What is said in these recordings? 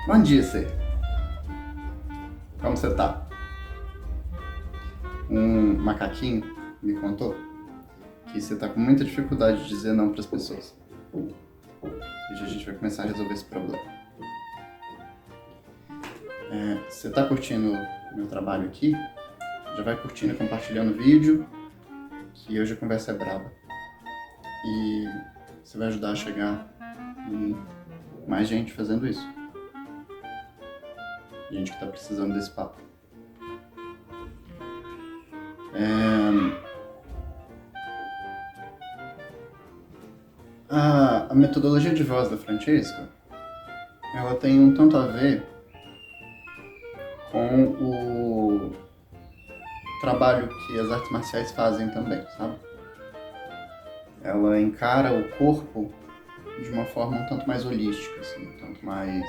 Bom dia, Cê. Como você tá? Um macaquinho me contou que você tá com muita dificuldade de dizer não para as pessoas. Hoje a gente vai começar a resolver esse problema. Você tá curtindo o meu trabalho aqui? Já vai curtindo e compartilhando o vídeo, que hoje a conversa é braba. E você vai ajudar a chegar em mais gente fazendo isso. Gente que tá precisando desse papo. A metodologia de voz da Francesca, ela tem um tanto a ver com o trabalho que as artes marciais fazem também, sabe? Ela encara o corpo de uma forma um tanto mais holística, assim, um tanto mais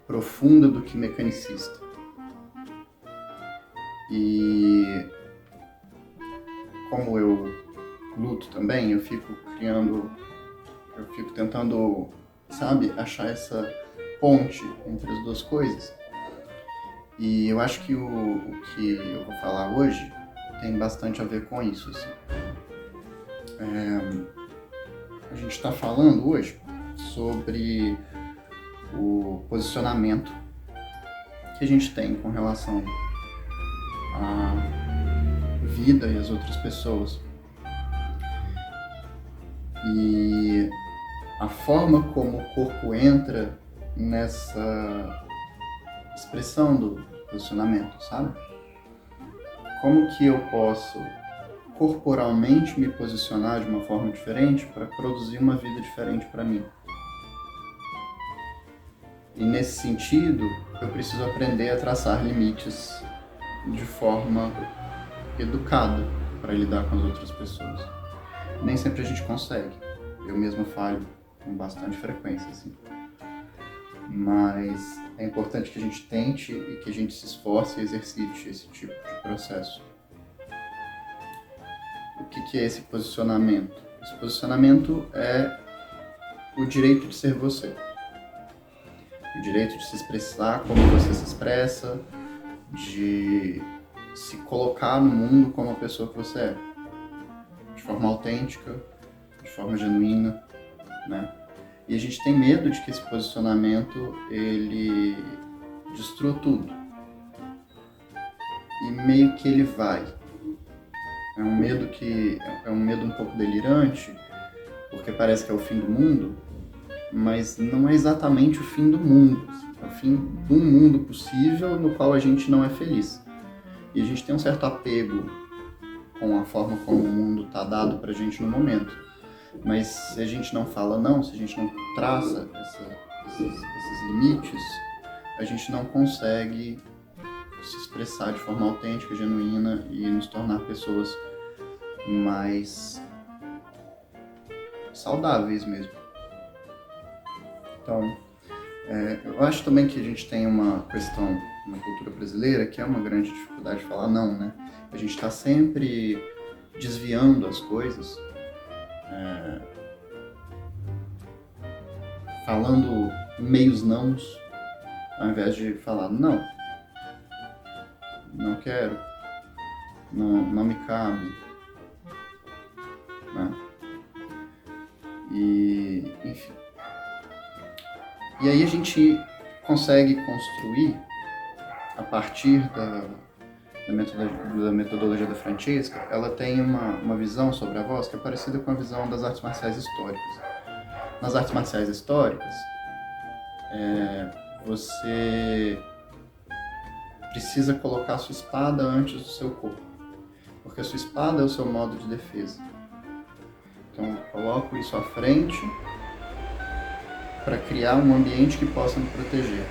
profunda do que mecanicista. E como eu luto também, eu fico tentando, sabe, achar essa ponte entre as duas coisas. E eu acho que o que eu vou falar hoje tem bastante a ver com isso, assim. A gente está falando hoje sobre o posicionamento que a gente tem com relação à vida e às outras pessoas. E a forma como o corpo entra nessa expressão do posicionamento, sabe? Como que eu posso corporalmente me posicionar de uma forma diferente para produzir uma vida diferente para mim? E nesse sentido, eu preciso aprender a traçar limites de forma educada para lidar com as outras pessoas. Nem sempre a gente consegue. Eu mesmo falho com bastante frequência, assim. Mas é importante que a gente tente e que a gente se esforce e exercite esse tipo de processo. O que é esse posicionamento? Esse posicionamento é o direito de ser você. O direito de se expressar como você se expressa, de se colocar no mundo como a pessoa que você é. De forma autêntica, de forma genuína, né? E a gente tem medo de que esse posicionamento, ele destrua tudo. E meio que ele vai. É um medo um pouco delirante, porque parece que é o fim do mundo, mas não é exatamente o fim do mundo. É o fim de um mundo possível no qual a gente não é feliz. E a gente tem um certo apego com a forma como o mundo está dado pra gente no momento. Mas se a gente não fala não, se a gente não traça esses limites, a gente não consegue se expressar de forma autêntica, genuína e nos tornar pessoas mais saudáveis mesmo. Então, eu acho também que a gente tem uma questão na cultura brasileira que é uma grande dificuldade de falar não, né? A gente está sempre desviando as coisas, falando meios nãos, ao invés de falar não quero, não me cabe, né? E, enfim. E aí a gente consegue construir, a partir da metodologia da Francesca, ela tem uma visão sobre a voz que é parecida com a visão das artes marciais históricas. Nas artes marciais históricas, você precisa colocar a sua espada antes do seu corpo, porque a sua espada é o seu modo de defesa. Então eu coloco isso à frente para criar um ambiente que possa me proteger.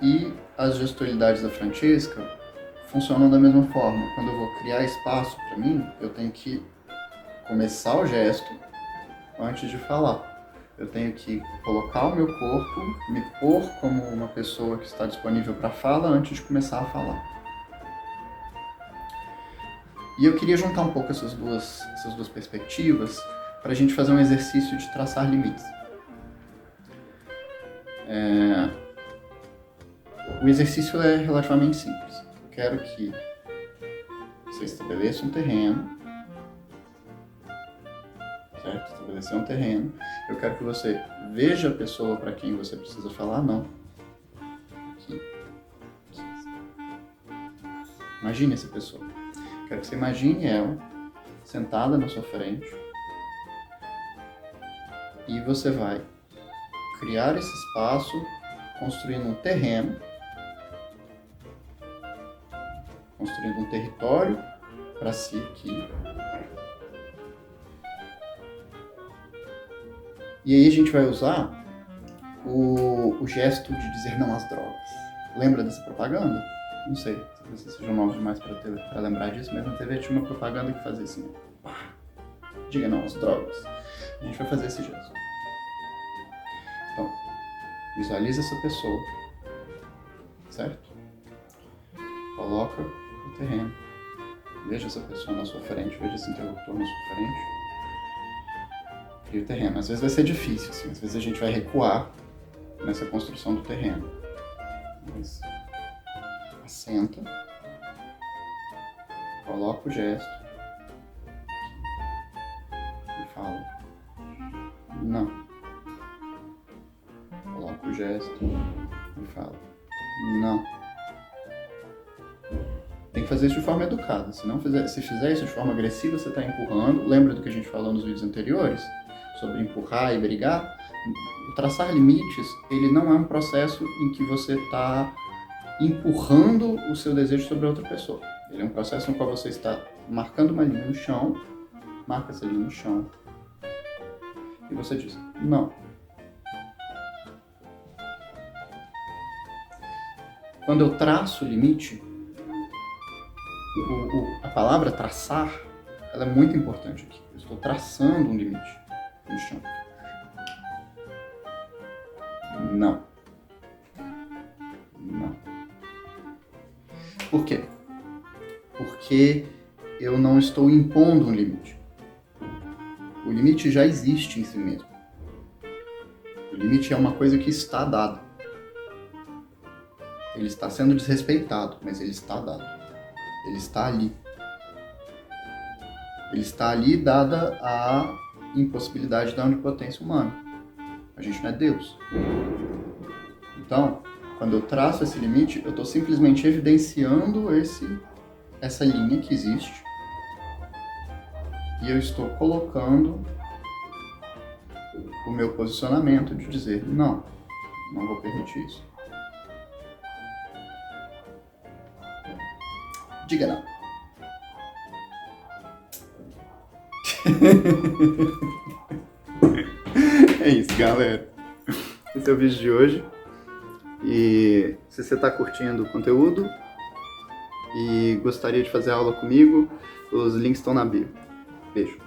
E as gestualidades da Francesca funcionam da mesma forma. Quando eu vou criar espaço para mim, eu tenho que começar o gesto antes de falar. Eu tenho que colocar o meu corpo, me pôr como uma pessoa que está disponível para fala antes de começar a falar. E eu queria juntar um pouco essas duas perspectivas para a gente fazer um exercício de traçar limites. O exercício é relativamente simples. Eu quero que você estabeleça um terreno, certo? Estabelecer um terreno. Eu quero que você veja a pessoa para quem você precisa falar não. Aqui. Imagine essa pessoa. Eu quero que você imagine ela sentada na sua frente e você vai criar esse espaço construindo um terreno, construindo um território para si aqui. E aí a gente vai usar o gesto de dizer não às drogas. Lembra dessa propaganda? Não sei se vocês sejam novos demais para lembrar disso, mas na TV tinha uma propaganda que fazia assim: diga não às drogas. A gente vai fazer esse gesto. Então, visualiza essa pessoa, certo? Coloca o terreno. Veja essa pessoa na sua frente, veja esse interlocutor na sua frente. Cria o terreno. Às vezes vai ser difícil, assim. Às vezes a gente vai recuar nessa construção do terreno. Mas assenta, coloca o gesto e fala não. Coloca o gesto e fala não. Tem que fazer isso de forma educada. Se fizer isso de forma agressiva, você está empurrando. Lembra do que a gente falou nos vídeos anteriores? Sobre empurrar e brigar? O traçar limites, ele não é um processo em que você está empurrando o seu desejo sobre a outra pessoa. Ele é um processo no qual você está marcando uma linha no chão, marca essa linha no chão, e você diz não. Quando eu traço o limite, a palavra traçar, ela é muito importante aqui. Eu estou traçando um limite no chão. Não. Não. Por quê? Porque eu não estou impondo um limite. O limite já existe em si mesmo. O limite é uma coisa que está dada. Ele está sendo desrespeitado, mas ele está dado. Ele está ali. Ele está ali dada a impossibilidade da onipotência humana. A gente não é Deus. Então, quando eu traço esse limite, eu estou simplesmente evidenciando essa linha que existe e eu estou colocando o meu posicionamento de dizer não vou permitir isso. Diga não. É isso, galera. Esse é o vídeo de hoje. E se você está curtindo o conteúdo e gostaria de fazer aula comigo, os links estão na bio. Beijo.